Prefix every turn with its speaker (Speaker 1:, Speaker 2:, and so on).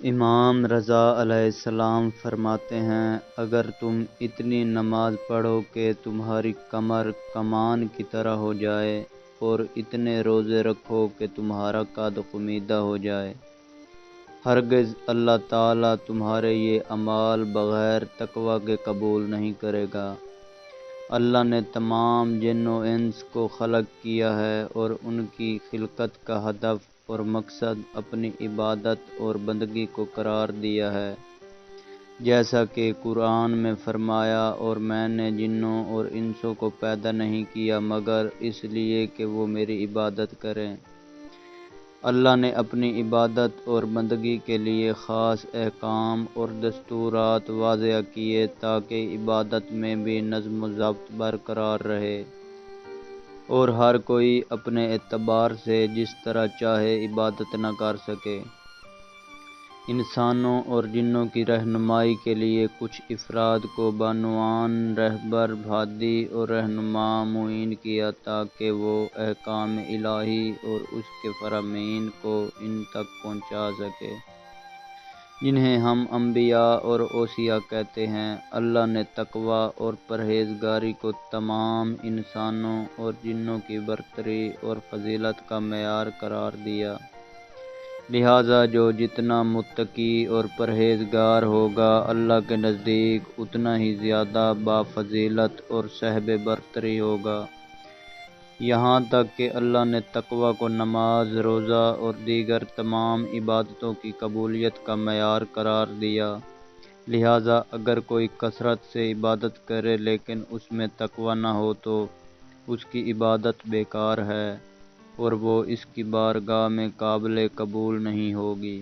Speaker 1: امام رضا علیہ السلام فرماتے ہیں، اگر تم اتنی نماز پڑھو کہ تمہاری کمر کمان کی طرح ہو جائے اور اتنے روزے رکھو کہ تمہارا قد خمیدہ ہو جائے، ہرگز اللہ تعالیٰ تمہارے یہ اعمال بغیر تقوی کے قبول نہیں کرے گا۔ اللہ نے تمام جن و انس کو خلق کیا ہے اور ان کی خلقت کا ہدف اور مقصد اپنی عبادت اور بندگی کو قرار دیا ہے، جیسا کہ قرآن میں فرمایا، اور میں نے جنوں اور انسوں کو پیدا نہیں کیا مگر اس لیے کہ وہ میری عبادت کریں۔ اللہ نے اپنی عبادت اور بندگی کے لیے خاص احکام اور دستورات وضع کیے تاکہ عبادت میں بھی نظم و ضبط برقرار رہے اور ہر کوئی اپنے اعتبار سے جس طرح چاہے عبادت نہ کر سکے۔ انسانوں اور جنوں کی رہنمائی کے لیے کچھ افراد کو بعنوان رہبر، ہادی اور رہنما معین کیا تاکہ وہ احکام الہی اور اس کے فرامین کو ان تک پہنچا سکے، جنہیں ہم انبیاء اور اوصیاء کہتے ہیں۔ اللہ نے تقوی اور پرہیزگاری کو تمام انسانوں اور جنوں کی برتری اور فضیلت کا معیار قرار دیا، لہٰذا جو جتنا متقی اور پرہیزگار ہوگا اللہ کے نزدیک اتنا ہی زیادہ بافضیلت اور صاحب برتری ہوگا۔ یہاں تک کہ اللہ نے تقوی کو نماز، روزہ اور دیگر تمام عبادتوں کی قبولیت کا معیار قرار دیا، لہٰذا اگر کوئی کثرت سے عبادت کرے لیکن اس میں تقوی نہ ہو تو اس کی عبادت بیکار ہے اور وہ اس کی بارگاہ میں قابل قبول نہیں ہوگی۔